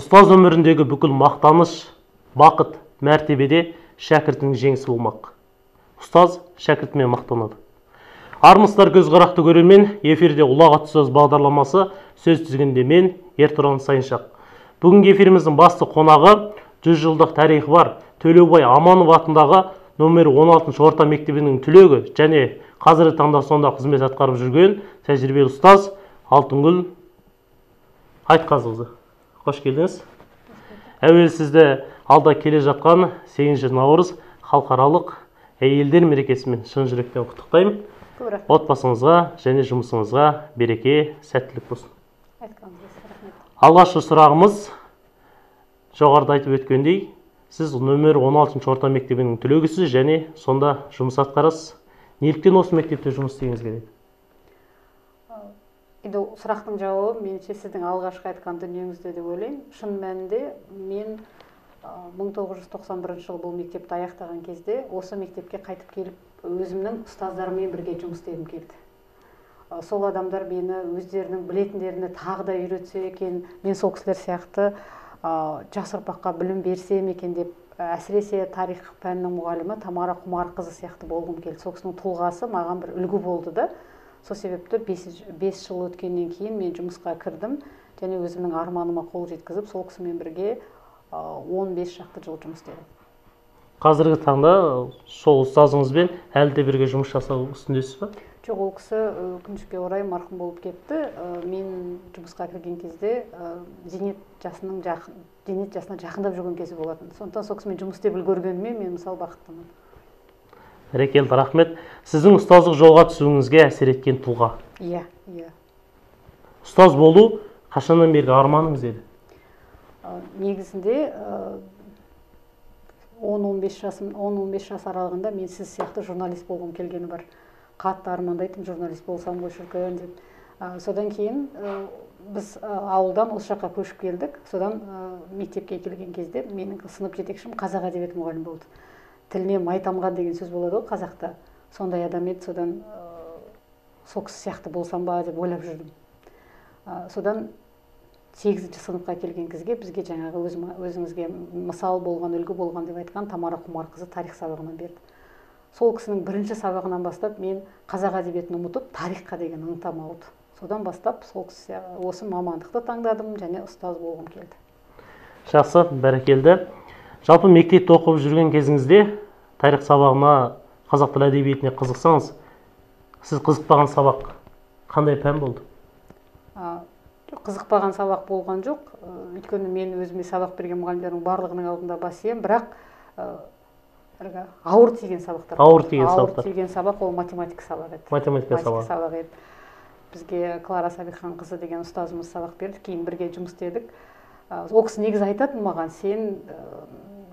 Ұстаз өміріндегі бүкіл мақтаныш, бақыт, мәртебеде шәкіртінің жеңісі болмақ. Ұстаз шәкіртімен мақтанады. Армысыздар көзқарақты көрермен, эфирде ұлағат сөз бағдарламасы, сөз тізгінде мен Ертұран Сайыншақ. Бүгінгі эфиріміздің басты қонағы 100 жылдық тарихы бар Төлеубай Аманов атындағы номер 16 орта мектебінің түлегі және қазіргі таңда сонда қызмет атқарып жүрген тәжірибелі ұстаз Алтынгүл Айтқазықызы. Қош келдіңіз. Әуелі сізді алда келе жатқан 8 наурыз халықаралық әйелдер мерекесімен шын жүректен құттықтаймын. Отбасыңызға және жұмысыңызға береке, сәттілік болсын. Алғашқы сұрағымыз, жоғарыда айтып өткендей, сіз номер 16 орта мектебінің түлегісіз және сонда жұмыс атқарасыз. Неліктен осы мектепте жұмыс істегіңіз келеді? Енді сұрақтың жауабы меніңше сіздің алғашқы айтқан дүниеңізде деп ойлаймын. Шын мәнінде мен 1991 жылы бұл мектепті аяқтаған кезде осы мектепке қайтып келіп өзімнің ұстаздарыммен бірге жұмыс істегім келді. Сол адамдар мені өздерінің білетіндеріне тағы да үйретсе екен, мен сол кісілер сияқты жас ұрпаққа білім берсем екен деп, әсіресе тарих пәнінің мұғалімі Тамара Құмарқызы сияқты болғым келді. Сол кісінің тұлғасы маған бір үлгі болды да. Сол себепті 5 жыл өткеннен кейін мен жұмысқа кірдім және өзімнің арманыма қол жеткізіп, сол кісімен бірге 15 шақты жыл жұмыс істедім. Қазіргі таңда сол ұстазыңызбен әлі де бірге жұмыс жасау үстіндесіз бе? Жоқ, ол кісі өкінішке орай марқұм болып кетті. Мен жұмысқа кірген кезде зейнет жасына жақындап жүрген кезі болатын. Сондықтан сол кісімен жұмыс істеп үлгергеніме мен мысалы бақыттымын. Бәрекелді, рахмет. Сіздің ұстаздық жолға түсуіңізге әсер еткен тұлға? Иә. Ұстаз болу қашаннан бергі арманыңыз еді? Негізінде 10-15 жас аралығында мен сіз сияқты журналист болғым келгені бар. Қатты армандайтын журналист болсам ғой шіркін деп. Содан кейін біз ауылдан осы жаққа көшіп келдік. Содан мектепке келген кезде менің сынып жетекшім қазақ әдебиеті мұғалімі болды. Тіліне май тамған деген сөз болады ғой қазақта. Сондай адам еді, содан сол кісі сияқты болсам ба деп ойлап жүрдім. Содан 8-ші сыныпқа келген кезге бізге жаңағы өзіңізге мысал болған, үлгі болған деп айтқан Тамара Құмарқызы тарих сабағынан берді. Сол кісінің бірінші сабағынан бастап мен қазақ әдебиетін ұмытып, тарихқа деген ынтам ауды. Содан бастап сол кісі осы мамандықты таңдадым және ұстаз болғым келді. Жақсы, бәрекелді. Жалпы мектепте оқып жүрген кезіңізде тарих сабағына, қазақ тілі әдебиетіне қызықсаңыз, сіз қызықпаған сабақ қандай пән болды? Қызықпаған сабақ болған жоқ. Өйткені мен өзіме сабақ берген мұғалімдердің барлығының алдында бас иемін, бірақ ауыр тиген сабақтар. Ауыр тиген сабақ ол математика сабағы еді. Математика сабағы еді. Бізге Клара Сабихан қызы деген ұстазымыз сабақ берді, кейін бірге жұмыс істедік. Ол кісі негізі айтатын маған, сен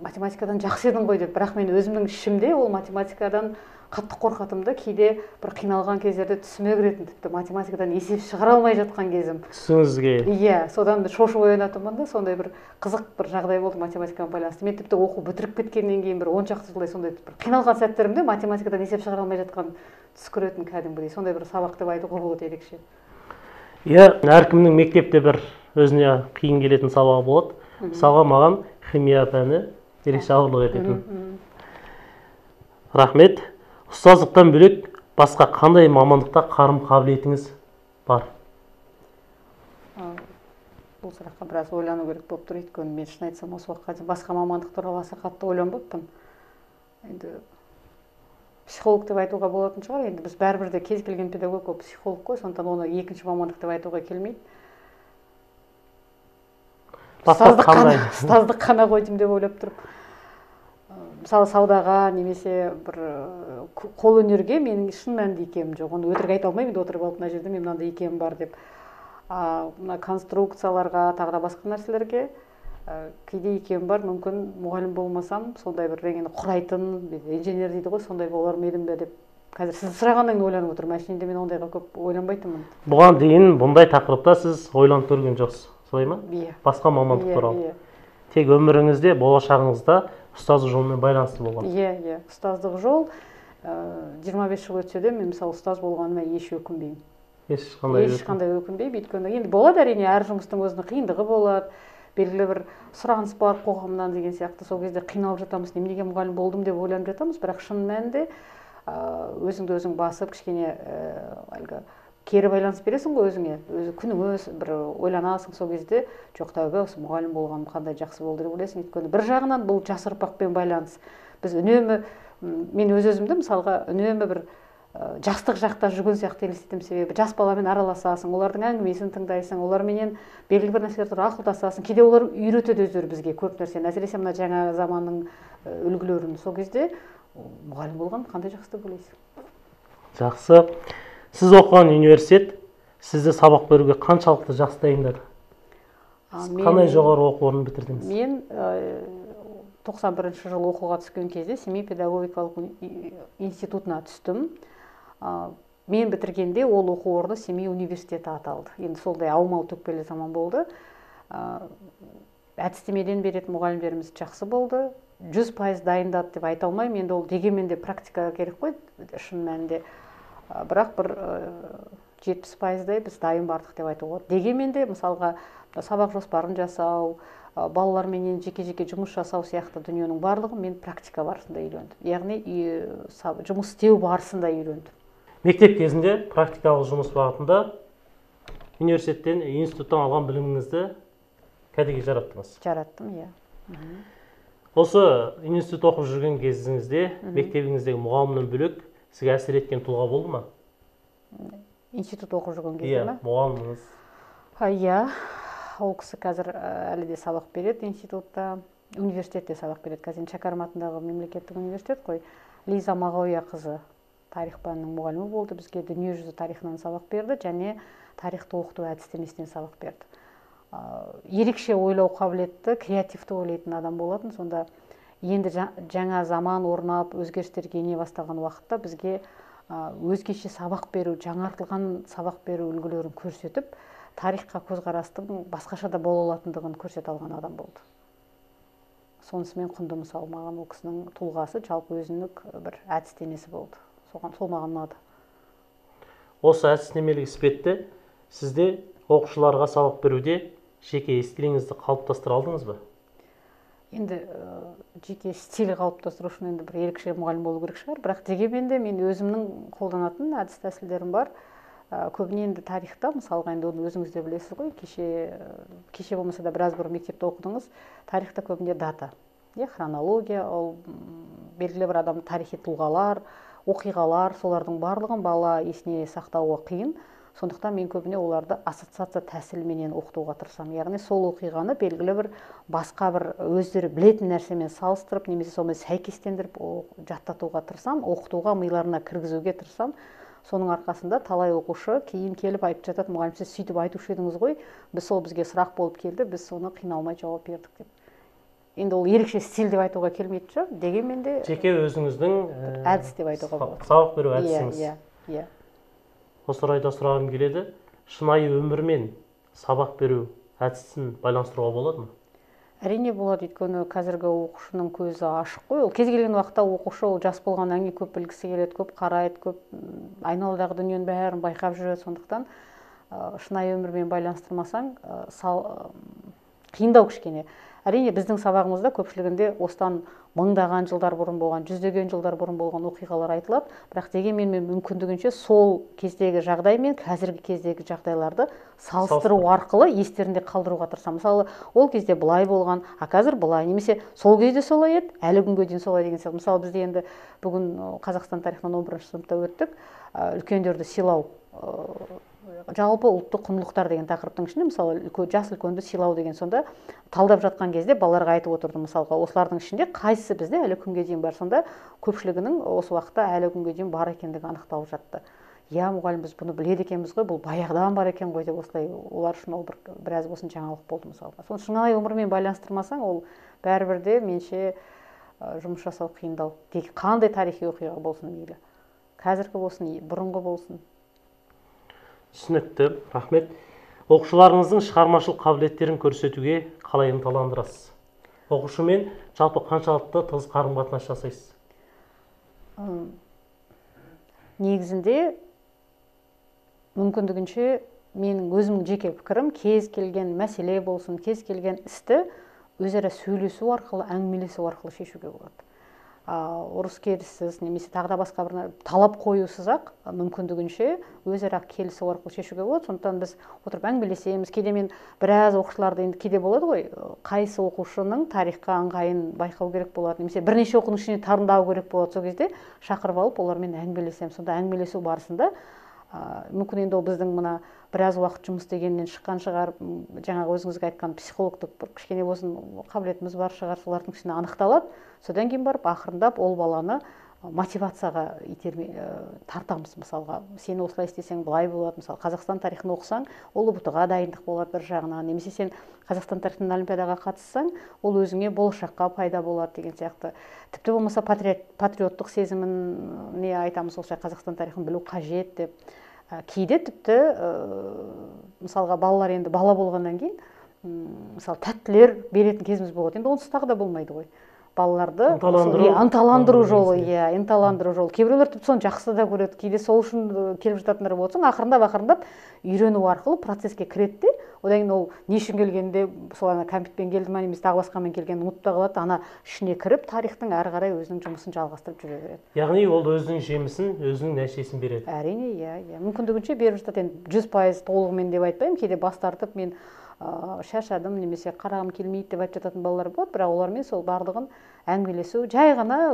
математикадан жақсы едің ғой деп, бірақ мен өзімнің ішімде ол математикадан қатты қорқатымды, кейде бір қиналған кездерде түсіме кіретін, тіпті математикадан есеп шығара алмай жатқан кезім. Түсіңізге? Иә, содан шошып оянатынмын да, сондай бір қызық бір жағдай болды математикаға байланысты. Мен тіпті оқу бітіріп кеткеннен кейін бір 10 шақты жылдай сондай бір қиналған сәттерімде математикадан есеп шығара алмай жатқан түс көретін кәдімгідей. Сондай бір сабақ деп айтуға болады ерекше. Иә, әркімнің мектепте бір өзіне қиын келетін сабағы болады. Мысалға маған химия пәні ерекше ауырлық ететін. Рахмет. Ұстаздықтан бөлек басқа қандай мамандықта қарым қабілетіңіз бар? Бұл сұраққа біраз ойлану керек болып тұр. Өйткені мен шын айтсам осы уақытқа дейін басқа мамандық туралы аса қатты ойланбаппын. Енді психолог деп айтуға болатын шығар. Енді біз бәрібір де кез келген педагог ол психолог қой, сондықтан оны екінші мамандық деп айтуға келмейді. Ұстаздық қана ғой деймін деп ойлап тұрып. Мысалы саудаға немесе бір қол өнерге менің шын мәнінде икемім жоқ. Оны өтірік айта алмаймын, отырып алып мына жерде мен мынандай икемім бар деп. Мына конструкцияларға, тағы да басқа нәрселерге кейде икемім бар, мүмкін мұғалім болмасам, сондай бір реңені құрайтын, инженер дейді ғой, сондай болар ма едім бе деп. Қазір сіз сұрағаннан кейін ойланып отырмын. Әшейінде мен ондайға көп ойланбайтынмын. Бұған дейін бұндай тақырыпта сіз ойланып көрген жоқсыз, солай ма? Иә. Басқа мамандық туралы. Тек өміріңізде, болашағыңызда ұстаздық жолмен байланысты болған. Иә, ұстаздық жол 25 жыл өтсе де мен мысалы ұстаз болғаныма еш өкінбеймін. Ешқандай өкінбеймін. Өйткені енді болады әрине, әр жұмыстың өзінің қиындығы болады. белгілі бір сұраныс бар қоғамнан деген сияқты. Сол кезде қиналып жатамыз, неменеге мұғалім болдым деп ойланып жатамыз, бірақ шын мәнінде өзіңді өзің басып кішкене әлгі кері байланыс бересің ғой өзіңе, өзі күніңіз бір ойланасың. Сол кезде жоқ, тәубе, осы мұғалім болғаным қандай жақсы болды деп ойлайсың. Өйткені бір жағынан бұл жас ұрпақпен байланыс. Біз үнемі, мен өзімді мысалға үнемі бір жастық жақта жүрген сияқты елестетемін. Себебі жас баламен араласасың, олардың әңгімесін тыңдайсың, оларменен белгілі бір нәрселер туралы ақылдасасың. Кейде олар үйретеді өздері бізге көп нәрсені, әсіресе мына жаңа заманның үлгілерін. Сол кезде мұғалім болған қандай жақсы деп ойлайсың? Жақсы. Сіз оқыған университет сізді сабақ беруге қаншалықты жақсы дайындады? Қандай жоғары оқу орнын бітірдіңіз? Мен 91 жылы оқуға түскен кезде Семей педагогикалық институтына түстім. Мен бітіргенде ол оқу орны Семей университеті аталды. Енді солдай аумалы төкпелі заман болды. Әдістемеден беретін мұғалімдеріміз жақсы болды. 100% дайындады деп айта алмаймын. Енді ол дегенмен де практика керек қой, шын мәнінде. Бірақ бір 70%-дай біз дайын бардық деп айтуға болады. Дегенмен де мысалға сабақ жоспарын жасау, балаларменен жеке-жеке жұмыс жасау сияқты дүниенің барлығын мен практика барысында үйрендім. Яғни жұмыс істеу барысында үйрендім. Мектеп кезінде практикалық жұмыс бағытында университеттен, институттан алған біліміңізді кәдеге жараттыңыз? Жараттым, иә. Осы институт оқып жүрген кезіңізде мектебіңіздегі мұғалімнен бөлек сізге әсер еткен тұлға болды ма? Институт оқып жүрген кезде ме? Мұғаліміңіз. Иә, ол кісі қазір әлі де сабақ береді институтта, университетте сабақ береді. Қазір Шәкәрім атындағы мемлекеттік университет қой. Лиза Мағауия қызы тарих пәнінің мұғалімі болды. Бізге дүниежүзі тарихынан сабақ берді және тарихты оқыту әдістемесінен сабақ берді. Ерекше ойлау қабілетті, креативті ойлайтын адам болатын. Сонда енді жаңа заман орнап, өзгерістерге ене бастаған уақытта бізге өзгеше сабақ беру, жаңартылған сабақ беру үлгілерін көрсетіп, тарихқа көзқарастың басқаша да бола алатындығын көрсете алған адам болды. Сонысымен құнды мысал маған ол кісінің тұлғасы, жалпы өзіндік бір әдістемесі болды. Сол маған ұнады. Осы әдістемелік іспетті сізде оқушыларға сабақ беруде жеке стиліңізді қалыптастыра алдыңыз ба? Енді жеке стиль қалыптастыру үшін енді бір ерекше мұғалім болу керек шығар, бірақ дегенмен де мен өзімнің қолданатын әдіс тәсілдерім бар. Көбіне енді тарихта, мысалға енді оны өзіңіз де білесіз ғой, кеше болмаса да біраз бұрын мектепте оқыдыңыз, тарихта көбіне дата, хронология, ол белгілі бір адам тарихи тұлғалар, оқиғалар, солардың барлығын бала есіне сақтауға қиын. Сондықтан мен көбіне оларды ассоциация тәсілменен оқытуға тырысамын. Яғни сол оқиғаны белгілі бір басқа бір өздері білетін нәрсемен салыстырып, немесе сонымен сәйкестендіріп жаттатуға тырысамын, оқытуға миларына кіргізуге тырысамын. Соның арқасында талай оқушы кейін келіп айтып жатады, мұғалім сіз сөйтіп айтушы едіңіз ғой, бізге сұрақ болып келді, біз соны қиналмай жауап бердік деп. Енді ол ерекше стиль деп айтуға келмейтін шығар, дегенмен де жеке өзіңіздің әдіс деп айтуға болады. Сабақ беру әдісіңіз. Иә. Осы орайда сұрағым келеді, шынайы өмірмен сабақ беру әдісін байланыстыруға болады ма? Әрине болады, өйткені қазіргі оқушының көзі ашық қой. Ол кез келген уақытта оқушы ол жас болғаннан кейін көп білгісі келеді, көп қарайды, көп айналадағы дүниенің бәрін байқап жүреді. Сондықтан шынайы өмірмен байланыстырмасаң, қиындау кішкене. Әрине біздің сабағымызда көпшілігінде осыдан мыңдаған жылдар бұрын болған, жүздеген жылдар бұрын болған оқиғалар айтылады, бірақ дегенмен мен мүмкіндігінше сол кездегі жағдай мен қазіргі кездегі жағдайларды салыстыру арқылы естерінде қалдыруға тырысамын. Мысалы, ол кезде былай болған, қазір былай, немесе сол кезде солай еді, әлі күнге дейін солай деген сияқты. Мысалы, бізде енді бүгін Қазақстан тарихынан 11-ші сыныпта өттік, үлкендерді сыйлау, жалпы ұлттық құндылықтар деген тақырыптың ішінде, мысалы, жас үлкенді сыйлау деген, сонда талдап жатқан кезде балаларға айтып отырдым, мысалға, осылардың ішінде қайсысы бізде әлі күнге дейін бар, сонда көпшілігінің осы уақытта әлі күнге дейін бар екендігі анықталып жатты. Иә, мұғалім, біз бұны біледі екенбіз ғой, бұл баяғыдан бар екен ғой деп, осылай олар үшін ол біраз болсын жаңалық болды мысалға. Соны шынайы өмірмен байланыстырмасаң, ол бәрібір де менше жұмыс жасау қиындау. Қандай тарихи оқиға болсын мейлі, қазіргі болсын, бұрынғы болсын. Түсінікті, рахмет. Оқушыларыңыздың шығармашылық қабілеттерін көрсетуге қалай ынталандырасыз? Оқушымен жалпы қаншалықты тығыз қарым-қатынас жасайсыз? Негізінде мүмкіндігінше менің өзімнің жеке пікірім, кез келген мәселе болсын, кез келген істі өзара сөйлесу арқылы, әңгімелесу арқылы шешуге болады. Ұрыс керіссіз немесе тағы да басқа бір талап қоюсыз ақ мүмкіндігінше өзара келісу арқылы шешуге болады. Сондықтан біз отырып әңгімелесеміз. Кейде мен біраз оқушыларды, енді кейде болады ғой, қайсы оқушының тарихқа ыңғайын байқау керек болады, немесе бірнеше оқудың ішіне таңдау керек болады. Сол кезде шақырып алып олармен әңгімелесемін. Сонда әңгімелесу барысында мүмкін енді ол біздің мына біраз уақыт жұмыс істегеннен шыққан шығар, жаңағы өзіңізге айтқан психологтық бір кішкене болсын қабілетіміз бар шығар, солардың ішіне анықталады. Содан кейін барып ақырындап ол баланы мотивацияға тартамыз. Мысалға, сен осылай істесең былай болады. Мысалы, Қазақстан тарихын оқысаң, ол ұбт-ға дайындық болады бір жағынан. Немесе сен Қазақстан тарихынан олимпиадаға қатыссаң, ол өзіңе болашаққа пайда болады деген сияқты. Тіпті болмаса патриоттық сезімін не айтамыз, осылай Қазақстан тарихын білу қажет деп. Кейде тіпті мысалға балалар енді бала болғаннан кейін мысалы тәттілер беретін кезіміз болады. Енді онсыз тағы да болмайды ғой. Балаларды ынталандыру жолы, ынталандыру жолы. Кейбіреулер тіпті соны жақсы да көреді. Кейде сол үшін келіп жататындар болсын, ақырындап үйрену арқылы процеске кіреді де, одан кейін ол не үшін келгенде, сол ана кәмпитпен келді ме, немесе тағы басқамен келгенін ұмытып та қалады, ана ішіне кіріп тарихтың әрі қарай өзінің жұмысын жалғастырып жүре береді. Яғни ол өзінің жемісін, өзінің нәтижесін береді. Әрине, иә. Мүмкіндігінше беріп жатады. Енді 100% толығымен деп айтпаймын, кейде бас тартып мен шаршадым немесе қарағым келмейді деп айтып жататын балалар болады, бірақ олармен сол барлығын әңгімелесу, жай ғана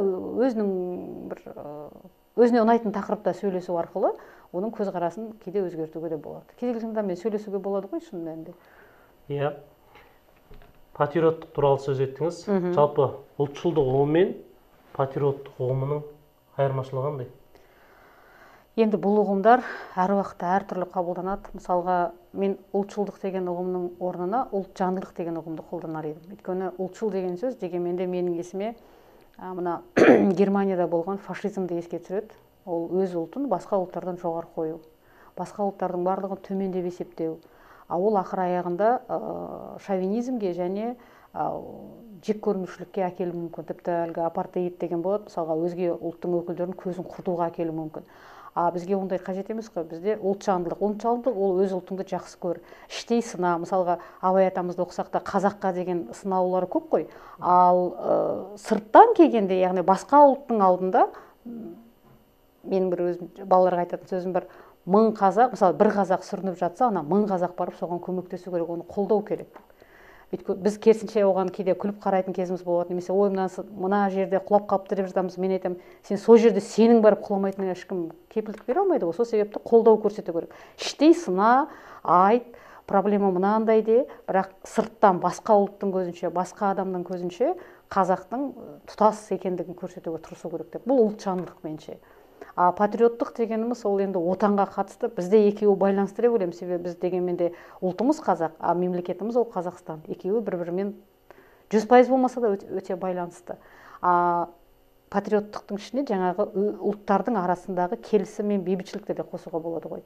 өзіне ұнайтын тақырыпта сөйлесу арқылы оның көзқарасын кейде өзгертуге де болады. Кез келген адаммен сөйлесуге болады ғой шын мәнінде. Иә. Патриоттық туралы сөз еттіңіз. Жалпы ұлтшылдық ұғым мен патриоттық ұғымының айырмашылығы қандай? Енді бұл ұғымдар әр уақытта әртүрлі қабылданады. Мысалға, мен ұлтшылдық деген ұғымның орнына ұлтжандылық деген ұғымды қолданар едім. Өйткені ұлтшыл деген сөз дегенменде менің есіме мына Германияда болған фашизмді еске түсіреді. Ол өз ұлтын басқа ұлттардан жоғары қою, басқа ұлттардың барлығын төмен деп есептеу. Ол ақыр аяғында шовинизмге және жек көрушілікке әкелуі мүмкін. Тіпті әлгі апартеид деген болады, мысалға өзге ұлттың өкілдерін көзін құртуға әкелуі мүмкін. Бізге ондай қажет емес қой. Бізде ұлтжандылық ол өз ұлтыңды жақсы көр, іштей сына. Мысалға, Абай атамызды оқысақ та қазаққа деген сынаулары көп қой. Ал сырттан келгенде, яғни басқа ұлттың алдында, менің бір өзім балаларға айтатын сөзім бар, 1000 қазақ, мысалы бір қазақ сүрініп жатса, ана 1000 қазақ барып соған көмектесу керек, оны қолдау керек. Біз керісінше оған кейде күліп қарайтын кезіміз болады, немесе ой мына жерде құлап қалыпты деп жатамыз. Мен айтамын, сен сол жерде сенің барып құламайтыныңа ешкім кепілдік бере алмайды ғой. Сол себепті қолдау көрсету керек. Іштей сына, айт, проблема мынандай де, бірақ сырттан басқа ұлттың көзінше, басқа адамның көзінше қазақтың тұтас екендігін көрсетуге тырысу керек деп. Бұл ұлтжандылық меніңше. Патриоттық дегеніміз ол енді отанға қатысты, бізде екеуі байланысты деп ойлаймын. Себебі біз дегенменде ұлтымыз қазақ, мемлекетіміз ол Қазақстан. Екеуі бір-бірімен 100% болмаса да өте байланысты. Патриоттықтың ішіне жаңағы ұлттардың арасындағы келісім мен бейбітшілікті де қосуға болады ғой.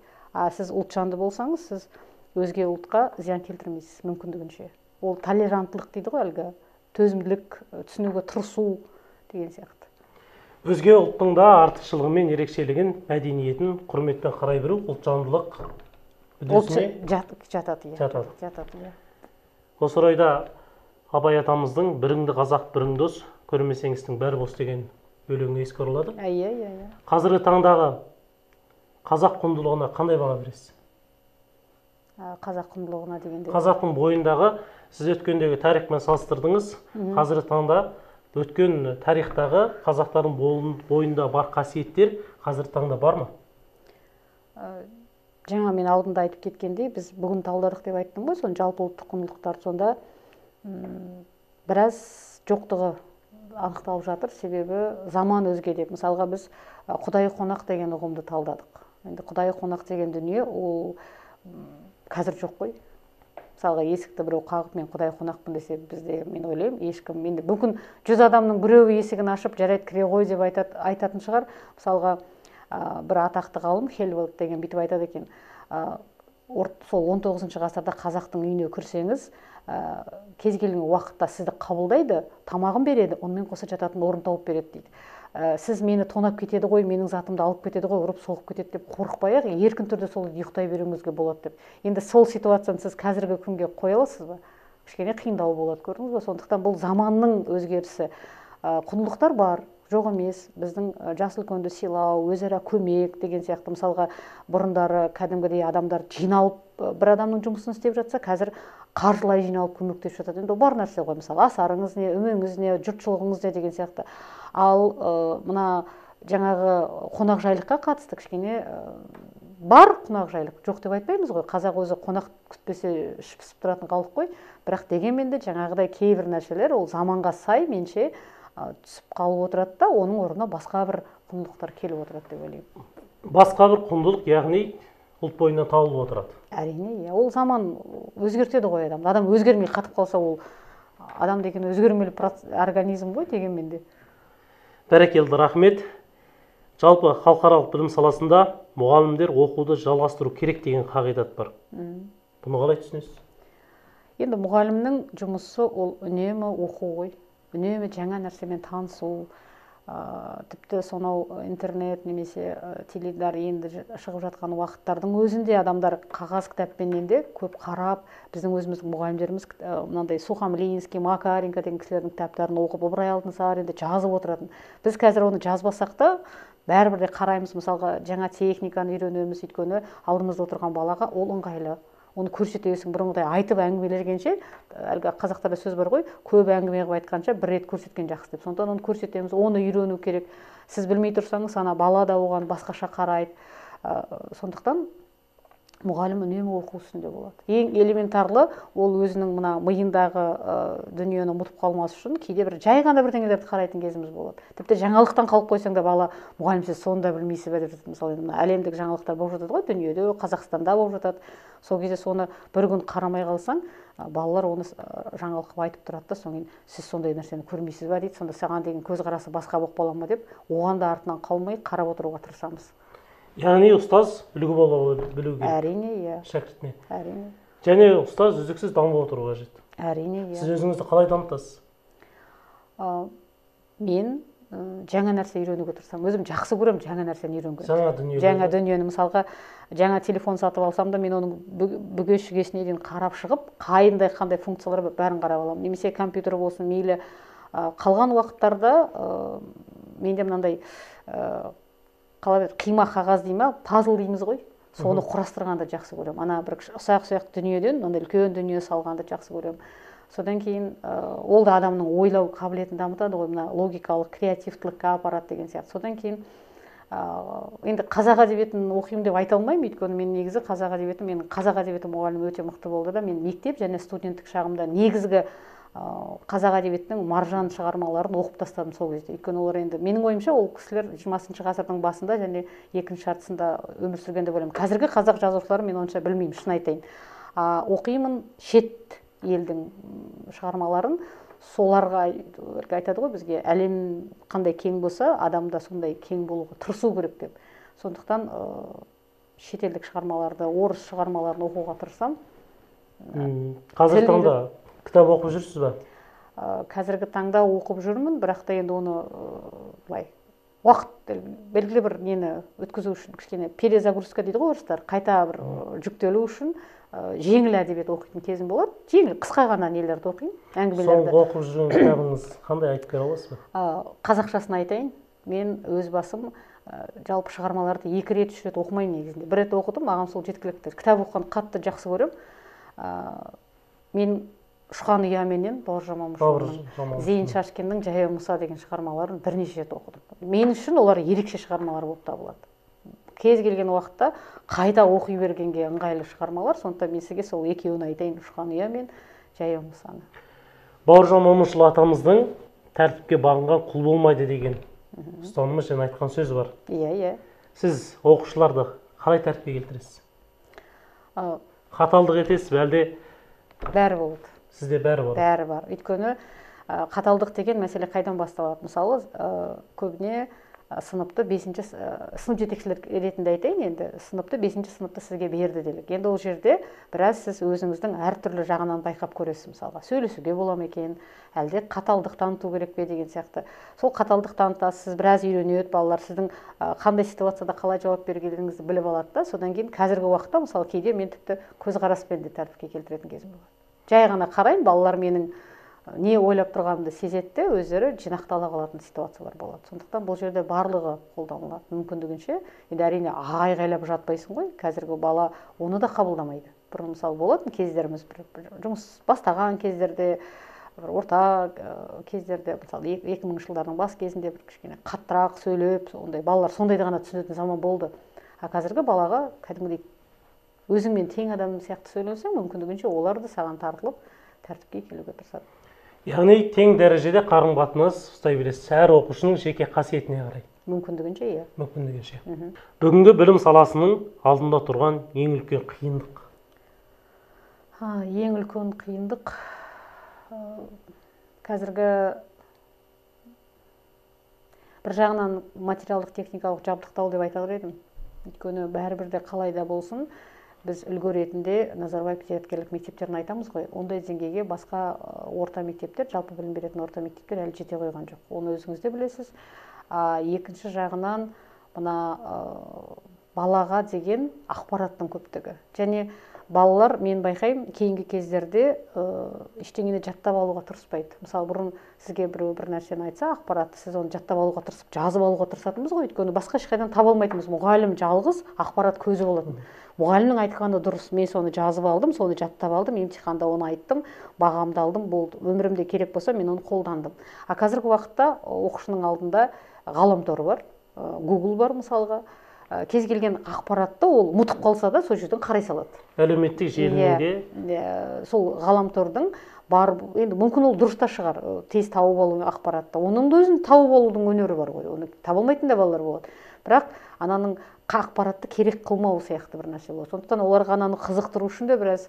Сіз ұлтжанды болсаңыз, сіз өзге ұлтқа зиян келтірмейсіз мүмкіндігінше. Ол толеранттылық дейді ғой, әлгі төзімділік, түсінуге тырысу деген сияқты. Өзге ұлттың да артықшылығы мен ерекшелігін, мәдениетін құрметпен қарай білу ұлтжандылық үдесіне жатады. Осы орайда Абай атамыздың біріңді қазақ, бірің дос, көрмесеңіздің бәрі бос деген өлеңі еске оралады. Қазіргі таңдағы қазақ құндылығына қандай баға бересіз? Қазақ құндылығына дегенде? Қазақтың бойындағы, сіз өткендегі тарихпен салыстырдыңыз, қазіргі таңда өткен тарихтағы қазақтардың бойында бар қасиеттер қазіргі таңда бар ма? Жаңа мен алдында айтып кеткендей, біз бүгін талдадық деп айттым ғой, соны жалпы ұлттық құндылықтар, сонда біраз жоқтығы анықталып жатыр, себебі заман өзге деп. Мысалға, біз құдай қонақ деген ұғымды талдадық. Енді құдай қонақ деген дүние ол қазір жоқ қой. Мысалға, есікті біреу қағып, мен құдай қонақпын десе, бізде, мен ойлаймын, ешкім, енді мүмкін 100 адамның біреуі есігін ашып, жарайды кіре ғой деп айтатын шығар. Мысалға, бір атақты ғалым Хельвальд деген бүйтіп айтады екен, сол 19 ғасырда қазақтың үйіне кірсеңіз, кез келген уақытта сізді қабылдайды, тамағын береді, онымен қоса жататын орын тауып береді дейді. сіз мені тонап кетеді ғой, менің затымды алып кетеді ғой, ұрып соғып кетеді деп қорықпай ақ еркін түрде сол ұйықтай беруіңізге болады деп. Енді сол ситуацияны сіз қазіргі күнге қоя аласыз ба? Кішкене қиындау болады, көрдіңіз ба? Сондықтан бұл заманның өзгерісі. Құндылықтар бар, жоқ емес. Біздің жас үлкенді сыйлау, өзара көмек деген сияқты, мысалға бұрындары кәдімгідей адамдар жиналып бір адамның жұмысын істеп жатса, қазір қаржылай жиналып көмектесіп жатады. Енді бар нәрсе ғой, мысалы асарыңыз не, өмеңіз не, жұртшылығыңыз не деген сияқты. Ал мына жаңағы қонақжайлыққа қатысты кішкене бар қонақжайлық, жоқ деп айтпаймыз ғой. Қазақ өзі қонақ күтпесе іш пысып тұратын халық қой. Бірақ дегенмен де жаңағыдай кейбір нәрселер ол заманға сай менше түсіп қалып отырады да, оның орнына басқа бір құндылықтар келіп отырады деп ойлаймын. Басқа бір құндылық, яғни ұлт бойынан табылып отырады. Әрине, ол заман өзгертеді ғой адамды. Адам өзгермей қатып қалса, ол адам деген өзгермелі организм ғой дегенмен де. Бәрекелді, рахмет. Жалпы халықаралық білім саласында мұғалімдер оқуды жалғастыру керек деген қағидат бар. Бұны қалай түсінесіз? Енді мұғалімнің жұмысы ол үнемі оқу ғой. Үнемі жаңа нәрсемен танысу, тіпті сонау интернет немесе теледидар енді шығып жатқан уақыттардың өзінде адамдар қағаз кітаппенен де көп қарап, біздің өзіміздің мұғалімдеріміз мынандай Сухомлинский, Макаренко деген кісілердің кітаптарын оқып, Ыбырай Алтынсарин жазып отыратын. Біз қазір оны жазбасақ та бәрібір де қараймыз, мысалға жаңа техниканы үйренеміз, өйткені алдымызда отырған балаға ол ыңғайлы. Оны көрсетесің, бұрынғыдай айтып әңгімелегенше, әлгі қазақтарда сөз бар ғой, көп әңгіме қылып айтқанша бір рет көрсеткен жақсы деп. Сондықтан оны көрсетеміз, оны үйрену керек. Сіз білмей тұрсаңыз, ана бала да оған басқаша қарайды. Сондықтан мұғалім үнемі оқу үстінде болады. Ең элементарлы ол өзінің мына миындағы дүниені ұмытып қалмас үшін кейде бір жай ғана бірдеңелерді қарайтын кезіміз болады. Тіпті жаңалықтан қалып қойсаң да бала, мұғалім сіз соны да білмейсіз бе деп жатады. Мысалы әлемдік жаңалықтар болып жатады ғой, дүниеде, Қазақстанда болып жатады. Сол кезде соны бір күн қарамай қалсаң, балалар оны жаңалық қылып айтып тұрады да, соң сіз сондай нәрсені көрмейсіз бе дейді. Сонда саған деген көзқарасы басқа болып қала ма деп, оған да артынан қалмай қарап отыруға тырысамыз. Яғни ұстаз үлгі бола білу керек. Әрине, иә. Шәкіртіне. Әрине. Және ұстаз үздіксіз дамып отыру қажет. Әрине, иә. Сіз өзіңізді қалай дамытасыз? Мен жаңа нәрсе үйренуге тырысамын. Өзім жақсы көремін жаңа нәрсені үйренгенді. Жаңа дүниені, мысалға, жаңа телефон сатып алсам да, мен оның бүге-шүгесіне дейін қарап шығып, қандай функциялар бар бәрін қарап аламын. Немесе компьютер болсын, мейлі. Қалған уақыттарда менде мынандай қима қағаз дей ма, пазл дейміз ғой, соны құрастырғанды жақсы көремін. Ана бір ұсақ-ұсақ дүниеден мынандай үлкен дүние салғанды жақсы көремін. Содан кейін ол да адамның ойлау қабілетін дамытады ғой, мына логикалық, креативтілікке апарады деген сияқты. Содан кейін енді қазақ әдебиетін оқимын деп айта алмаймын, өйткені мен негізі қазақ әдебиеті мұғалімі өте мықты болды да, мен мектеп және студенттік шағымда негізгі қазақ әдебиетінің маржан шығармаларын оқып тастадым сол кезде. Өйткені олар енді менің ойымша ол кісілер 20 ғасырдың басында және екінші жартысында өмір сүрген деп ойлаймын. Қазіргі қазақ жазушыларын мен онша білмеймін, шын айтайын. Оқимын шет елдің шығармаларын, соларға айтады ғой бізге, әлем қандай кең болса, адамда сондай кең болуға тырысу керек деп. Сондықтан шетелдік шығармаларды, орыс шығармаларын оқуға тырысам. Қазіргі таңда кітап оқып жүрсіз ба? Қазіргі таңда оқып жүрмін, бірақ та енді оны уақыт белгілі бір нені өткізу үшін кішкене перезагрузка дейді ғой орыстар, қайта бір жүктелу үшін жеңіл әдебиет оқитын кезім болады. Жеңіл, қысқа ғана нелерді оқимын, әңгімелерді. Соңғы оқып жүрген кітабыңыз қандай, айтып бере аласыз ба? Қазақшасын айтайын. Мен өз басым жалпы шығармаларды 2 рет, 3 рет оқымаймын негізінде. 1 рет оқыдым, маған сол жеткілікті. Кітап оқығанды қатты жақсы көремін. Мен Ұшқан ұяменен Бауыржан Момышұлының, Зейін Шашкиннің Жаяу Мұса деген шығармаларын бірнеше рет оқыдым. Мен үшін олар ерекше шығармалар болып табылады. Кез келген уақытта қайта оқи бергенге ыңғайлы шығармалар, сондықтан мен сізге сол екеуін айтайын, Ұшқан ұя мен Жаяу Мұсаны. Бауыржан Момышұлы атамыздың тәртіпке бағынған құл болмайды деген ұстанымы және айтқан сөзі бар. Иә. Сіз оқушыларды қалай тәртіпке келтіресіз? Қаталдық етесіз бе, әлде? Бәрі болады. Сізде бәрі бар? Бәрі бар. Өйткені қаталдық деген мәселе қайдан басталады? Мысалы, көбіне сыныпты 5-ші сынып жетекшілер ретінде айтайын, енді сыныпты 5-ші сыныпты сізге берді делік. Енді ол жерде біраз сіз өзіңіздің әртүрлі жағынан байқап көресіз. Мысалға сөйлесуге бола ма екен, әлде қаталдық таныту керек пе деген сияқты. Сол қаталдық танытасыз, сіз біраз үйренеді, балалар сіздің қандай ситуацияда қалай жауап бергеніңізді біліп алады да, содан кейін қазіргі уақытта мысалы кейде мен тіпті көзқараспен де тәртіпке келтіретін кезім болады. Жай ғана қараймын, балалар менің не ойлап тұрғанымды сезетті, өздері жинақтала қалатын ситуациялар болады. Сондықтан бұл жерде барлығы қолданылады. Мүмкіндігінше, енді әрине айғайлап жатпайсың ғой, қазіргі бала оны да қабылдамайды. Бұрын мысалы болатын кездеріміз, жұмыс бастаған кездерде, орта кездерде, мысалы 2000 жылдардың бас кезінде бір кішкене қаттырақ сөйлеп, ондай балалар сондайды ғана түсінетін заман болды. Қазіргі балаға кәдімгідей өзіңмен тең адам сияқты сөйлесең, мүмкіндігінше олар да саған тартылып тәртіпке келуге тырысады. Яғни тең дәрежеде қарым қатынас ұстай білесіз, әр оқушының жеке қасиетіне қарай. Мүмкіндігінше, иә. Мүмкіндігінше. Бүгінгі білім саласының алдында тұрған ең үлкен қиындық. Ең үлкен қиындық қазіргі бір жағынан материалдық техникалық жабдықтау деп айта едім. Өйткені бәрібір де қалай да болсын, біз үлгі ретінде Назарбаев зияткерлік мектептерін айтамыз ғой. Ондай деңгейге басқа орта мектептер, жалпы білім беретін орта мектептер әлі жете қойған жоқ. Оны өзіңіз де білесіз. Екінші жағынан мына балаға деген ақпараттың көптігі. Және балалар, мен байқаймын, кейінгі кездерде ештеңені жаттап алуға тырыспайды. Мысалы, бұрын сізге бір нәрсені айтса, ақпаратты сіз оны жаттап алуға тырысып, жазып алуға тырысатынбыз ғой. Өйткені басқа ешқайдан таба алмайтынбыз. Мұғалім жалғыз ақпарат көзі болатын. Мұғалімнің айтқаны дұрыс, мен соны жазып алдым, соны жаттап алдым, емтиханда оны айттым, бағамды алдым, болды. Өмірімде керек болса, мен оны қолдандым. Қазіргі уақытта оқушының алдында ғаламтор бар, Google бар мысалға. Кез келген ақпаратты ол ұмытып қалса да сол жерден қарай салады. Әлеуметтік желіде сол ғаламтордың бар, енді мүмкін ол дұрыс та шығар, тез тауып алу ақпаратты. Оның да өзін тауып алудың өнері бар ғой. Оны таба алмайтын да балалар болады. Бірақ ананың ақпаратты керек қылмау сияқты бір нәрсе болады. Сондықтан оларға ананы қызықтыру үшін де біраз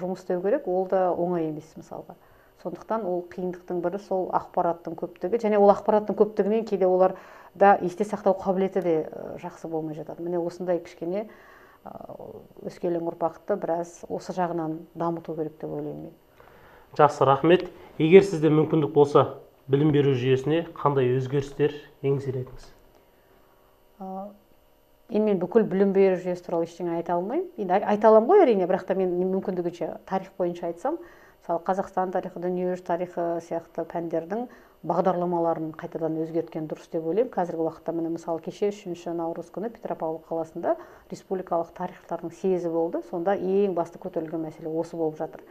жұмыс істеу керек. Ол да оңай емес мысалға. Сондықтан ол қиындықтың бірі сол ақпараттың көптігі. Және ол ақпараттың көптігінен кейде олар да есте сақтау қабілеті де жақсы болмай жатады. Міне осындай кішкене өскелең ұрпақты біраз осы жағынан дамыту керек деп ойлаймын. Жақсы, рахмет. Егер сізде мүмкіндік болса, білім беру жүйесіне қандай өзгерістер енгізер едіңіз? Енді мен бүкіл білім беру жүйесі туралы ештеңе айта алмаймын. Енді айта аламын ғой әрине, бірақ та мен мүмкіндігінше тарих бойынша айтсам, мысалы Қазақстан тарихы, дүниежүзі тарихы сияқты пәндердің бағдарламаларын қайтадан өзгерткен дұрыс деп ойлаймын. Қазіргі уақытта міне мысалы кеше 3 наурыз күні Петропавл қаласында республикалық тарихтардың съезі болды. Сонда ең басты көтерілген мәселе осы болып жатыр.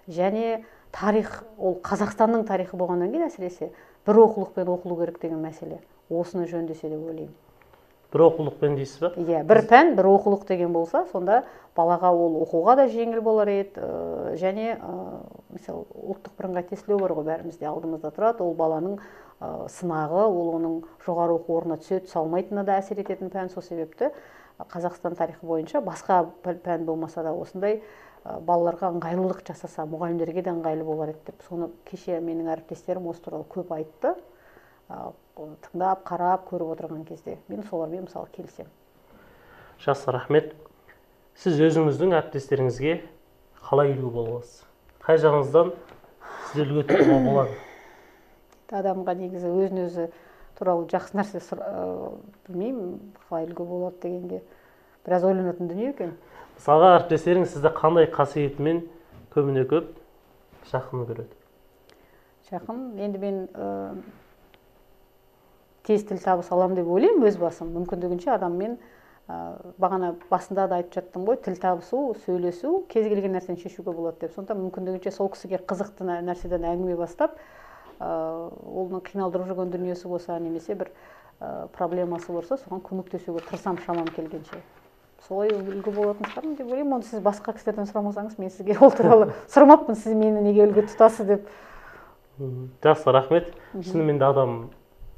Және тарих, ол Қазақстанның тарихы болғаннан кейін әсіресе бір оқулықпен оқылу керек деген мәселе. Осыны жөндесе деп ойлаймын. Бір оқулықпен дейсіз ба? Иә, бір пән, бір оқулық деген болса, сонда балаға ол оқуға да жеңіл болар еді. Және мысалы ұлттық бірыңғай тестілеу бар ғой, бәрімізде алдымызда тұрады. Ол баланың сынағы, ол оның жоғары оқу орнына түсе алмайтынына да әсер ететін пән. Сол себепті Қазақстан тарихы бойынша басқа пән болмаса да осындай балаларға ыңғайлылық жасаса, мұғалімдерге де ыңғайлы болар еді деп. Соны кеше менің әріптестерім осы туралы көп айтты. Тыңдап, қарап, көріп отырған кезде мен солармен мысалы келсем. Жақсы, рахмет. Сіз өзіңіздің әріптестеріңізге қалай үлгі бола аласыз? Қай жағыңыздан сіз үлгі тұтуға болады? Адамға негізі өзін-өзі туралы жақсы нәрсе білмеймін, қалай үлгі болады дегенге біраз ойланатын дүние екен. Мысалға әріптестеріңіз сізді қандай қасиетімен көбіне көп жақын көреді? Жақын, енді мен тез тіл табыса аламын деп ойлаймын өз басым. Мүмкіндігінше адаммен бағана басында да айтып жаттым ғой, тіл табысу, сөйлесу, кез келген нәрсені шешуге болады деп. Сондықтан мүмкіндігінше сол кісіге қызықты нәрседен әңгіме бастап, оның қиналдырып жүрген дүниесі болса, немесе бір проблемасы болса, соған көмектесуге тырысам шамам келгенше. Солай үлгі болатын шығармын деп ойлаймын. Оны сіз басқа кісілерден сұрамасаңыз, мен сізге ол туралы сұрамаппын, сіз мені неге үлгі тұтасыз деп. Жақсы, рахмет. Шынымен де адам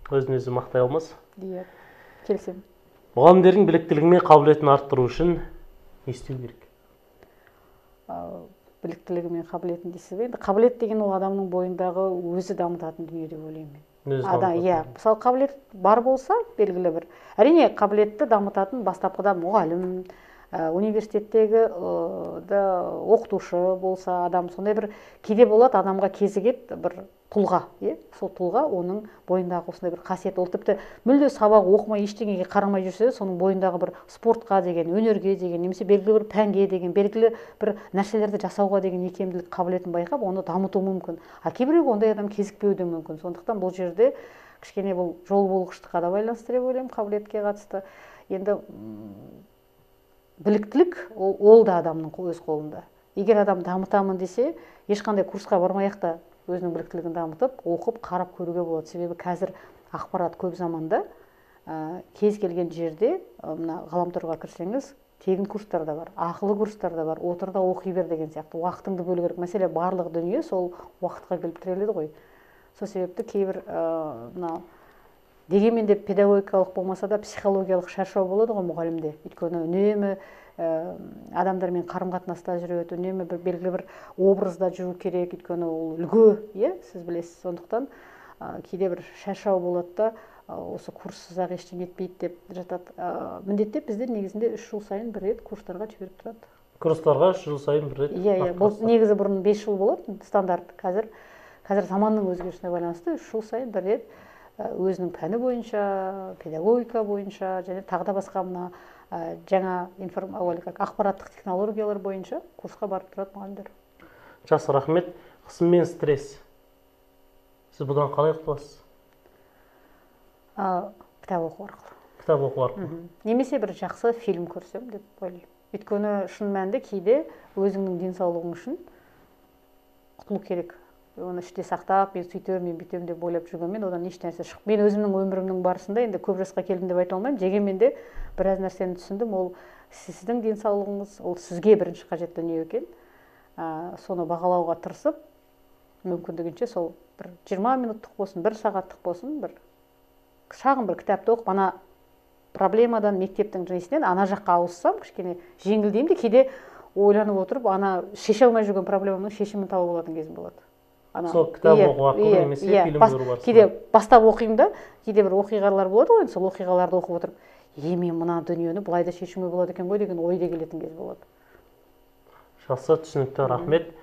өзін өзі мақтай алмас. Иә, келсем. Мұғалімдердің біліктілігі мен қабілетін арттыру үшін не істеу керек? Біліктілігі мен қабілетін дейсіз бе? Енді қабілет деген ол адамның бойындағы өзі дамытатын дүние деп ойлаймын мен. иә, мысалы қабілет бар болса, белгілі бір. Әрине, қабілетті дамытатын бастапқыда мұғалім, университеттегі оқытушы болса адам, сондай бір кейде болады адамға кезігеді бір тұлға, сол тұлға оның бойындағы осындай бір қасиет, ол тіпті мүлде сабақ оқымай ештеңеге қарамай жүрсе, соның бойындағы бір спортқа деген, өнерге деген, немесе белгілі бір пәнге деген, белгілі бір нәрселерді жасауға деген икемділік қабілетін байқап, оны дамыту мүмкін. А кейбіреуге ондай адам кезікпеуі де мүмкін. Сондықтан бұл жерде кішкене бұл жол болғыштыққа да байланысты деп ойлаймын, қабілетке қатысты. Енді біліктілік ол да адамның өз қолында. Егер адам дамытамын десе, ешқандай курсқа бармай-ақ та өзінің біліктілігін дамытып, оқып, қарап көруге болады. Себебі қазір ақпарат көп заманда, кез келген жерде, мына ғаламторға кірсеңіз, тегін курстар да бар, ақылы курстар да бар, отырда оқи бер деген сияқты. Уақытыңды бөлу керек. Мәселе барлық дүние сол уақытқа келіп тіреледі ғой. Сол себепті кейбір дегенмен де педагогикалық болмаса да психологиялық шаршау болады ғой мұғалімде. Өйткені үнемі адамдармен қарым-қатынаста жүреді, үнемі бір белгілі бір образда жүру керек, өйткені ол үлгі, сіз білесіз. Сондықтан кейде бір шаршау болады да, осы курссыз-ақ ештеңе етпейді деп жатады. Міндеттеп бізде негізінде 3 жыл сайын бір рет курстарға жіберіп тұрады. Курстарға 3 жыл сайын бір рет? Иә, бұл негізі бұрын 5 жыл болады, стандарт. Қазір заманның өзгерісіне байланысты 3 жыл сайын бір рет өзінің пәні бойынша, педагогика бойынша, және тағы да басқа мына жаңа ақпараттық технологиялар бойынша курсқа барып тұрады мұғалімдер. Жақсы, рахмет. Қысым мен стресс. Сіз бұдан қалай құтыласыз? Кітап оқу арқылы. Кітап оқу арқылы. Немесе бір жақсы фильм көрсем деп ойлаймын. Өйткені шын мәнінде кейде өзіңнің денсаулығың үшін құтылу керек. Оны іште сақтап, мен сөйтем, мен бүйтем деп ойлап жүргенмен одан еш нәрсе шығып. Мен өзімнің өмірімнің барысында енді көп жасқа келдім деп айта алмаймын. Дегенмен де біраз нәрсені түсіндім. Ол сіздің денсаулығыңыз, ол сізге бірінші қажет дүние екен. Соны бағалауға тырысып, мүмкіндігінше сол бір 20 минуттық болсын, 1 сағаттық болсын, бір шағын бір кітапты оқып, ана проблемадан, мектептің несінен ана жаққа ауыссам, кішкене жеңілдеймін де, кейде ойланып отырып, ана шеше алмай жүрген проблемамның шешімін тауып алатын кезім болады. Сол кітап оқу арқылы немесе фильм көру барысында. Кейде бастап оқимын да, кейде бір оқиғалар болады ғой, сол оқиғаларды оқып отырып, мен мына дүниені былай да шешуге болады екен ғой деген ой да келетін кез болады. Жақсы, түсінікті, рахмет.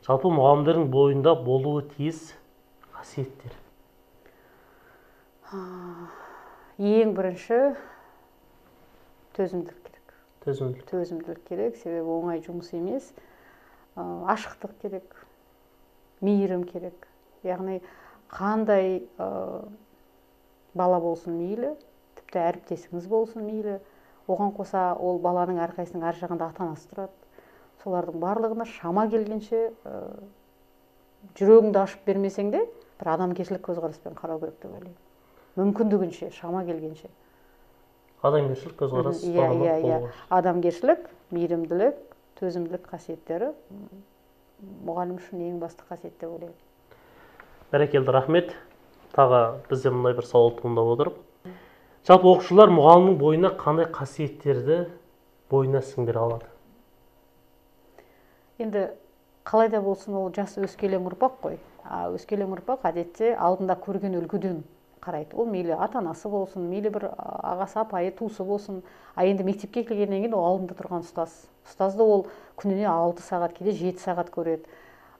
Жалпы мұғалімдердің бойында болуы тиіс қасиеттер. Ең бірінші төзімділік керек. Төзімділік керек, себебі оңай жұмыс емес. Ашықтық керек. Мейірім керек. Яғни қандай бала болсын мейлі, тіпті әріптесіңіз болсын мейлі, оған қоса ол баланың әрқайсының ар жағында ата-анасы тұрады. Солардың барлығына шама келгенше жүрегіңді ашып бермесең де, бір адамгершілік көзқараспен қарау керек деп ойлаймын. Мүмкіндігінше, шама келгенше. Адамгершілік көзқарас. Адамгершілік, мейірімділік, төзімділік қасиеттері мұғалім үшін ең басты қасиет деп ойлаймын. Бәрекелді, рахмет. Тағы бізде мұндай бір сауал туындап отыр. Жалпы оқушылар мұғалімнің бойына қандай қасиеттерді бойына сіңдіре алады? Енді қалай да болсын ол жас өскелең ұрпақ қой. Өскелең ұрпақ әдетте алдында көрген үлгіден қарайды. Ол мейлі ата-анасы болсын, мейлі бір ағасы, апайы, туысы болсын. Енді мектепке келгеннен кейін ол алдында тұрған ұстаз. Ұстазды ол күніне 6 сағат, кейде 7 сағат көреді.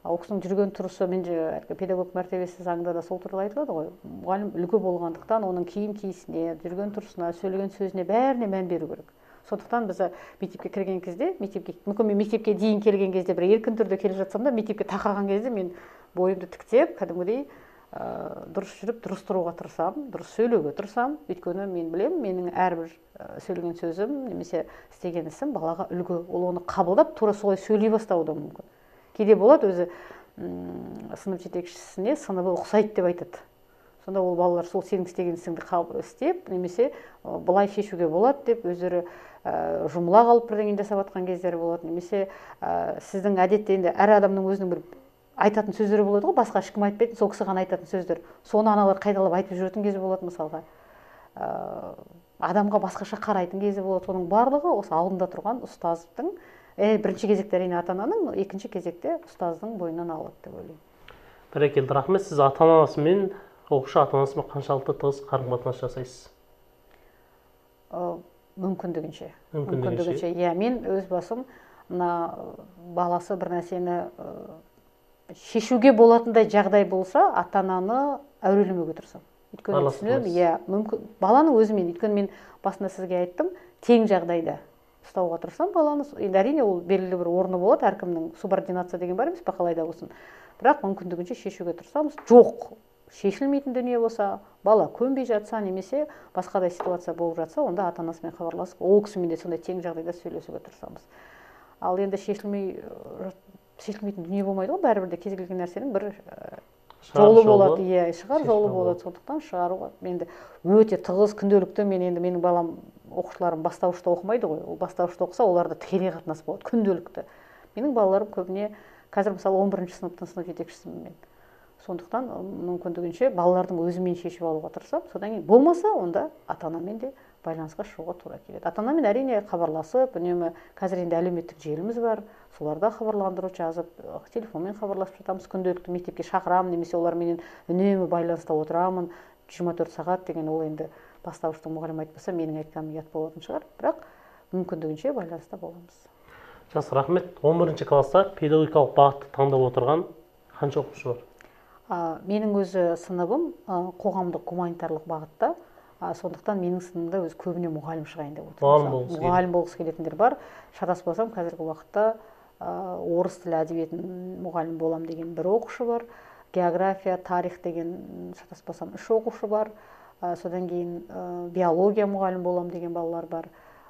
Ол кісінің жүрген тұрысы, менде педагог мәртебесі заңда да сол туралы айтылады ғой. Мұғалім үлгі болғандықтан оның киім-киісіне, жүрген тұрысына, сөйлеген сөзіне бәріне мән беру керек. Сондықтан біз мектепке кірген кезде, мүмкін мен мектепке дейін келген кезде бір еркін түрде келе жатсам да, мектепке тақаған кезде мен бойымды тіктеп, кәдімгідей дұрыс жүріп, дұрыс тұруға тырысамын, дұрыс сөйлеуге тырысамын. Өйткені мен білемін, менің әрбір сөйлеген сөзім немесе істеген ісім балаға үлгі. Ол оны қабылдап, тура солай сөйлей бастауы да мүмкін. Кейде болады өзі сынып жетекшісіне сыныбы ұқсайды деп айтады. Сонда ол балалар сол сенің істеген ісіңді істеп, немесе былай шешуге болады деп өздері жұмыла қалып бірдеңе жасап жатқан кездері болады. Немесе сіздің әдетте енді әр адамның өзінің бір айтатын сөздері болады ғой, басқа ешкім айтпайтын, сол кісі ғана айтатын сөздер. Соны аналар қайталап айтып жүретін кезі болады мысалға. Адамға басқаша қарайтын кезі болады. Соның барлығы осы алдында тұрған ұстаздың, бірінші кезекте әрине ата-ананың, екінші кезекте ұстаздың бойынан алады деп ойлаймын. Бәрекелді, рахмет. Сіз ата-анасымен оқушы ата анасымен қаншалықты тығыз қарым қатынас жасайсыз? Мүмкіндігінше. Мүмкіндігінше. Иә, мен өз басым мына баласы бір нәрсені шешуге болатындай жағдай болса, ата ананы әурелемеуге тырысамын. Өйткені түсінемін, иә, баланы өзімен, өйткені мен басында сізге айттым, тең жағдайда ұстауға тырысамын баланы. Енді әрине ол белгілі бір орны болады, әркімнің субординация деген бар емес пе, қалай да болсын. Бірақ мүмкіндігінше шешуге тырысамыз. Жоқ, шешілмейтін дүние болса, бала көнбей жатса, немесе басқадай ситуация болып жатса, онда ата анасымен хабарласып, ол кісімен де сондай тең жағдайда сөйлесуге тырысамыз. Ал енді шешілмейтін дүние болмайды ғой, бәрібір де кез келген нәрсенің бір жолы болады, иә, шығар жолы болады. Сондықтан шығаруға енді өте тығыз күнделікті, менің балам оқушыларым бастауышта оқымайды ғой. Ол бастауышта оқыса, оларда тікелей қатынас болады күнделікті. Менің балаларым көбіне қазір мысалы 11-ші сыныптың сынып жетекшісімін мен. Сондықтан мүмкіндігінше балалардың өзімен шешіп алуға тырысамын. Содан кейін болмаса, онда ата-анамен де байланысқа шығуға тура келеді. Ата-анамен әрине хабарласып, үнемі қазір енді әлеуметтік желіміз бар, соларда хабарландыру жазып, телефонмен хабарласып жатамыз, күнделікті мектепке шақырамын, немесе олармен үнемі байланыста отырамын. 24 сағат деген ол енді бастауыштың мұғалімі айтпаса, менің айтқаным ұят болатын шығар, бірақ мүмкіндігінше байланыста боламыз. Жақсы, рахмет. 11-ші класста педагогикалық бағытты таңдап отырған қанша оқушы бар? Менің өзі сыныбым қоғамдық гуманитарлық бағытта, сондықтан менің сыныбымда өзі көбіне мұғалім шығайын деп отыр. Мұғалім болғысы келетіндер бар. Шатаспасам, қазіргі уақытта орыс тілі әдебиетін мұғалім болам деген бір оқушы бар. География, тарих деген шатаспасам 3 оқушы бар. Содан кейін биология мұғалім болам деген балалар бар.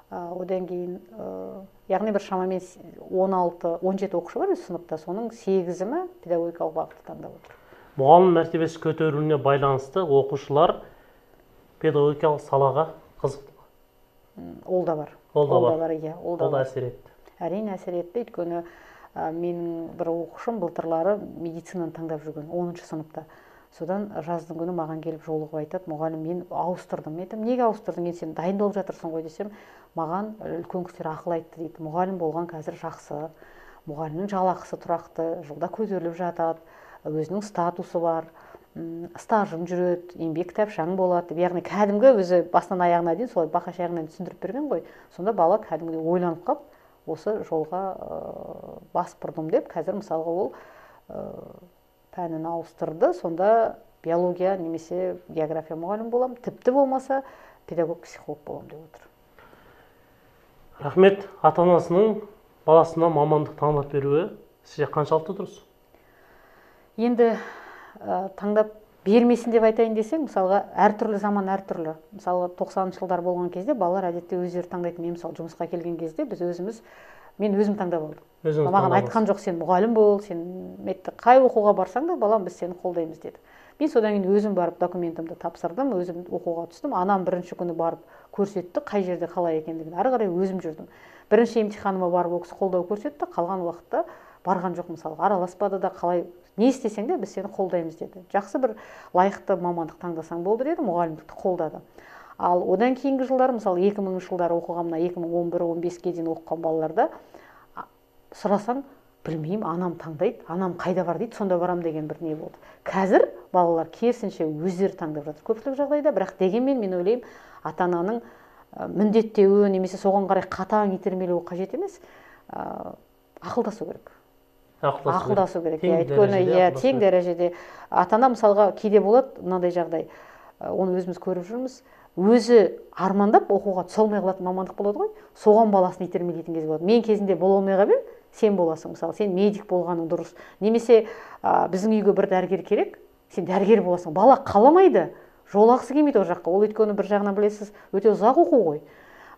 Одан кейін яғни бір шамамен 16-17 оқушы бар сыныпта, соның 8-і педагогикалық бағытты таңдап отыр. Мұғалім мәртебесі көтерілуіне байланысты оқушылар педагогикалық салаға қызықты ма? Ол да бар. Ол да әсер етті. Әрине әсер етті, өйткені менің бір оқушым былтырлары медицинаны таңдап жүрген 10-ші сыныпта. Содан жаздың күні маған келіп жолығып айтады, мұғалім, мен ауыстырдым. Айтам, неге ауыстырдың? Сен дайындалып жатырсың ғой десем, маған үлкен кісілер ақыл айтты дейді. Мұғалім болған қазір жақсы, мұғалімнің жалақысы тұрақты, жылда көтеріліп жатады, өзінің статусы бар, стажың жүреді, еңбек кітапшаң болады. Яғни кәдімгі өзі басынан аяғына дейін солай бақа-шаяғынан түсіндіріп берген ғой. Сонда бала кәдімгідей ойланып қалып, осы жолға бас бұрдым деп, қазір мысалға ол пәнін ауыстырды, сонда биология немесе география мұғалім болам, тіпті болмаса педагог-психолог болам деп отыр. Рахмет. Ата-анасының баласына мамандық таңдап беруі сізге қаншалықты дұрыс? Енді таңдап бермесін деп айтайын десең, мысалға әртүрлі заман әртүрлі. Мысалға 90-шы жылдар болған кезде балалар әдетте өздері таңдайтын. Мен мысалы жұмысқа келген кезде мен өзім таңдап алдым. Маған айтқан жоқ, сен мұғалім бол, сен қай оқуға барсаң да, балам, біз сені қолдаймыз деді. Мен содан кейін өзім барып документімді тапсырдым, өзім оқуға түстім. Анам бірінші күні барып көрсетті, қай жерде қалай екендігін. Ары қарай өзім жүрдім. Бірінші емтиханыма барып ол кісі қолдау көрсетті, қалған уақытта барған жоқ, мысалы, араласпады да, қалай не істесең де біз сені қолдаймыз деді. Жақсы бір лайықты мамандық таңдасаң болды деді, мұғалімдікті қолдады. Ал одан кейінгі жылдар, мысалы 2000 жылдары оқығанмына 2011-15-ге дейін оқыған балаларда сұрасаң, білмеймін, анам таңдайды, анам қайда бар дейді, сонда барам деген бір не болды. Қазір балалар керісінше өздері таңдап жатыр көпшілік жағдайда, бірақ дегенмен мен ойлаймын, ата-ананың міндеттеуі немесе соған қарай қатаң итермелеуі қажет емес, ақылдасу керек. Ақылдасу керек. Тең дәрежеде. Ата-ана мысалға кейде болады мынандай жағдай, оны өзіміз көріп жүрміз, өзі армандап оқуға түсе алмай қалатын мамандық болады ғой, соған баласын итермелейтін кез болады. Мен кезінде бола алмай қалып едім, сен боласың, мысалы, сен медик болғаның дұрыс. Немесе біздің үйге бір дәрігер керек, сен дәрігер боласың. Бала қаламайды, жолақысы келмейді ол жаққа. Ол өйткені бір жағынан білесіз, өте ұзақ оқу ғой.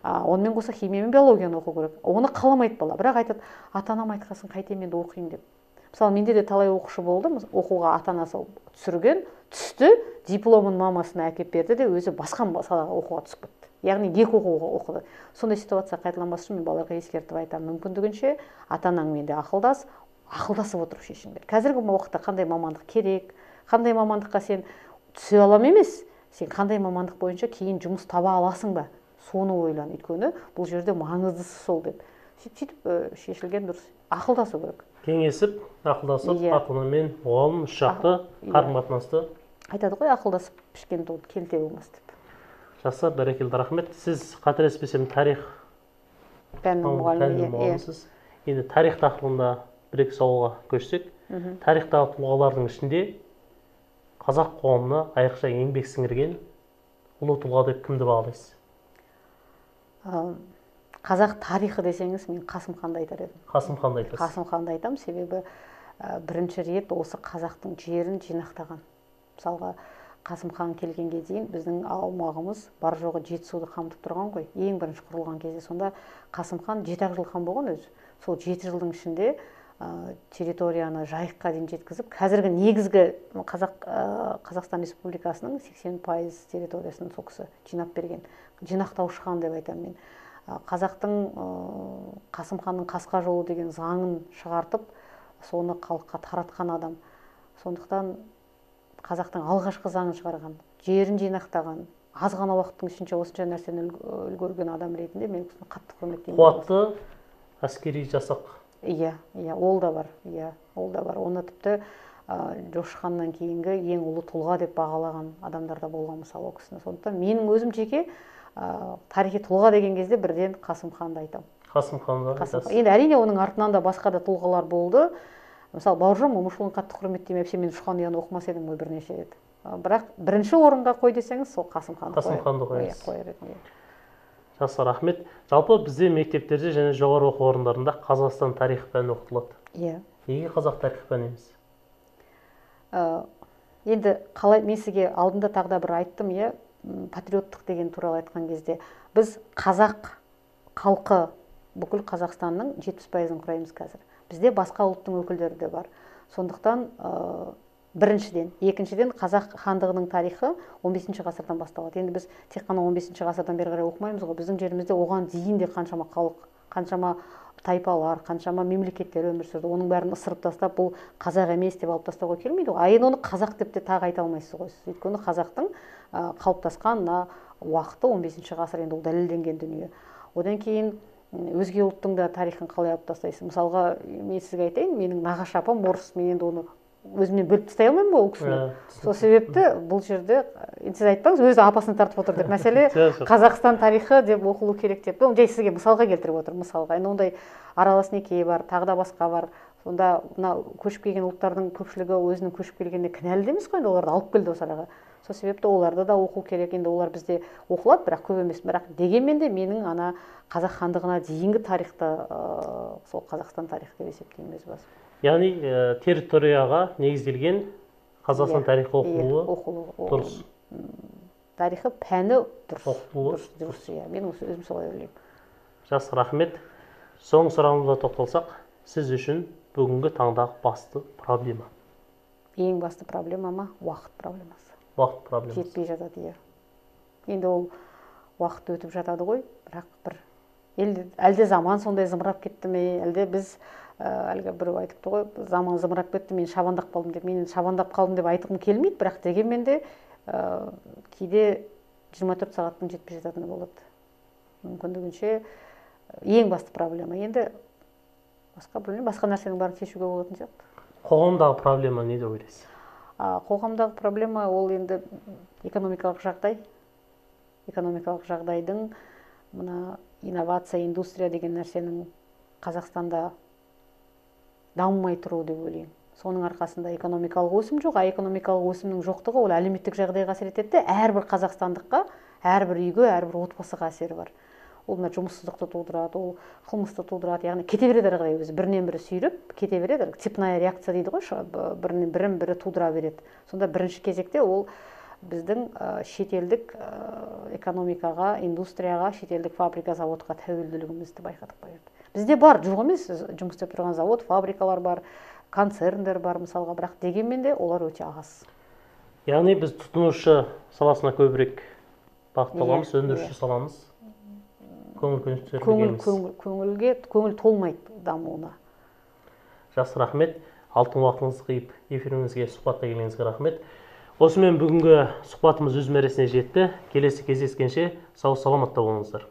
Онымен қоса химия мен биологияны оқу керек. Оны қаламайды бала, бірақ айтады, ата-анам айтқасын қайтем енді оқиын деп. Мысалы, менде де талай оқушы болды, оқуға ата-анасы түсірген, түсті, дипломын мамасына әкеп берді де өзі басқа салаға оқуға түсіп кетті. Яғни 2 оқуға оқыды. Сондай ситуация қайталанбас үшін мен балаларға ескертіп айтамын, мүмкіндігінше ата-анаңмен де ақылдасып отырып шешіңдер. Қазіргі уақытта қандай мамандық керек, қандай мамандыққа сен түсе алам емес, сен қандай мамандық бойынша кейін жұмыс таба аласың ба? Соны ойлан, өйткені бұл жерде маңыздысы сол деп. Сөйтіп шешілген дұрыс. Ақылдасу керек. Кеңесіп, ақылдасып, ата-анамен, мұғалім, үш жақты қарым-қатынасты айтады ғой, ақылдасып пішкен тауды келте болмас деп. Жақсы, бәрекелді, рахмет. Сіз қателеспесем тарих Пәннің мұғалімі. Енді тарих тақырыбында бір-екі сауалға көшсек, тарихтағы тұлғалардың ішінде қазақ қоғамына айрықша еңбек сіңірген ұлы тұлға деп кімді бағалайсыз? Қазақ тарихы десеңіз, мен Қасым ханды айтар едім. Қасым ханды айтасыз? Қасым ханды айтам, себебі бірінші рет осы қазақтың жерін жинақтаған. Мысалға, Қасым хан келгенге дейін біздің аумағымыз бар жоғы Жетісуды қамтып тұрған ғой. Ең бірінші құрылған кезде сонда Қасым хан 7 жыл хан болған өзі. Сол 7 жылдың ішінде территорияны жайыққа дейін жеткізіп, қазіргі негізгі Қазақстан Республикасының 80% территориясын сол кісі жинап берген. Жинақтаушы хан деп айтамын мен. Қазақтың Қасым ханның қасқа жолы деген заңын шығартып, соны халыққа таратқан адам. Сондықтан қазақтың алғашқы заңын шығарған, жерін жинақтаған, аз ғана уақыттың ішінде осынша нәрсені үлгерген адам ретінде мен қатты құрметтеймін. Қуатты әскери жасақ. Иә, ол да бар. Иә, ол да бар. Оны тіпті Жошы ханнан кейінгі ең ұлы тұлға деп бағалаған адамдар да болған, мысалы, ол кісіні. Сондықтан менің өзім жеке тарихи тұлға деген кезде бірден Қасым ханды айтамын. Қасым ханды айтасыз. Енді әрине оның артынан да басқа да тұлғалар болды. Мысалы, Бауыржан Момышұлын қатты құрметтеймін. Әпше, мен Шұхан ұяны оқымас едім ғой бірнеше рет. Бірақ бірінші орынға қой десеңіз, сол Қасым ханды қояр едім. Жақсы, рахмет. Жалпы бізде мектептерде және жоғары оқу орындарында Қазақстан тарих пәні оқытылады. Иә. Неге қазақ тарих пәні емес? Енді қалай, мен сізге алдында тағда бір айттым, иә, патриоттық деген туралы айтқан кезде, біз қазақ халқы бүкіл Қазақстанның 70%-ын құраймыз қазір. Бізде басқа ұлттың өкілдері де бар. Сондықтан біріншіден, екіншіден қазақ хандығының тарихы 15-ші ғасырдан басталады. Енді біз тек қана 15-ші ғасырдан бері қарай оқымаймыз ғой. Біздің жерімізде оған дейін де қаншама халық, қаншама тайпалар, қаншама мемлекеттер өмір сүрді. Оның бәрін ысырып тастап, бұл қазақ емес деп алып тастауға келмейді ғой. Енді оны қазақ деп те тағы айта алмайсыз ғой. Өйткені қазақтың қалыптасқан уақыты 15-ші ғасыр, енді ол дәлелденген дүние. Одан кейін өзге ұлттың да тарихын қалай алып тастайсыз? Мысалға, мен сізге айтайын, менің нағашы апам орыс, мен енді оны өзімнен бөліп тастай алмаймын ғой ол кісіні. Сол себепті бұл жерде, сіз айтпаңыз, өзі апасын тартып отыр деп, мәселе Қазақстан тарихы деп оқылу керек деп. Жай сізге мысалға келтіріп отыр, мысалға. Енді ондай аралас неке бар, тағы да басқа бар. Сонда мына көшіп келген ұлттардың көпшілігі өзінің көшіп келгенде кінәлі емес қой, оларды алып келді осы араға. Сол себепті оларды да оқу керек. Енді олар бізде оқылады, бірақ көп емес. Бірақ дегенмен де менің ана қазақ хандығына дейінгі тарихты сол Қазақстан тарихы деп есептеймін өз басым. Яғни территорияға негізделген Қазақстан тарихы оқылуы дұрыс. Тарихы пәні дұрыс. Дұрыс, иә. Мен өзім солай ойлаймын. Жақсы, рахмет. Соңғы сұрағымызға тоқталсақ, сіз үшін бүгінгі таңдағы басты проблема? Ең басты проблема ма? Уақыт проблемасы. Уақыт проблемасы. Жетпей жатады, иә. Енді ол уақыт өтіп жатады ғой, бірақ әлде заман сондай зымырап кетті ме, әлде біз әлгі біреу айтыпты ғой, заман зымырап кетті, мен шабандап қалдым деп. Мен шабандап қалдым деп айтқым келмейді, бірақ дегенмен де кейде 24 сағаттың жетпей жататыны болады. Мүмкіндігінше ең басты проблема. Енді басқа нәрсенің бәрін шешуге болатын сияқты. Қоғамдағы проблема не деп ойлайсыз? Қоғамдағы проблема ол енді экономикалық жағдай. Экономикалық жағдайдың мына инновация, индустрия деген нәрсенің Қазақстанда дамымай тұру деп ойлаймын. Соның арқасында экономикалық өсім жоқ, экономикалық өсімнің жоқтығы ол әлеуметтік жағдайға әсер етеді. Әрбір қазақстандыққа, әрбір үйге, әрбір отбасыға әсері бар. Ол мына жұмыссыздықты тудырады, ол қылмысты тудырады. Яғни кете береді ары қарай өзі, бірінен бірі сүйреп кете береді. Цепная реакция дейді ғой, бірін бірі тудыра береді. Сонда бірінші кезекте ол біздің шетелдік экономикаға, индустрияға, шетелдік фабрика, заводқа тәуелділігімізді байқатып қояды. Бізде бар, жоқ емес, жұмыс істеп тұрған завод, фабрикалар бар, концерндер бар мысалға, бірақ дегенмен де олар өте аз. Яғни біз тұтынушы саласына көбірек бағытталамыз, өндіруші саламыз көңіл толмайды дамуына. Жақсы, рахмет. Алтын уақытыңызды қиып эфиріңізге, сұхбатқа келгеніңізге рахмет. Осымен бүгінгі сұхбатымыз өз мәресіне жетті. Келесі кездескенше сау саламатта болыңыздар.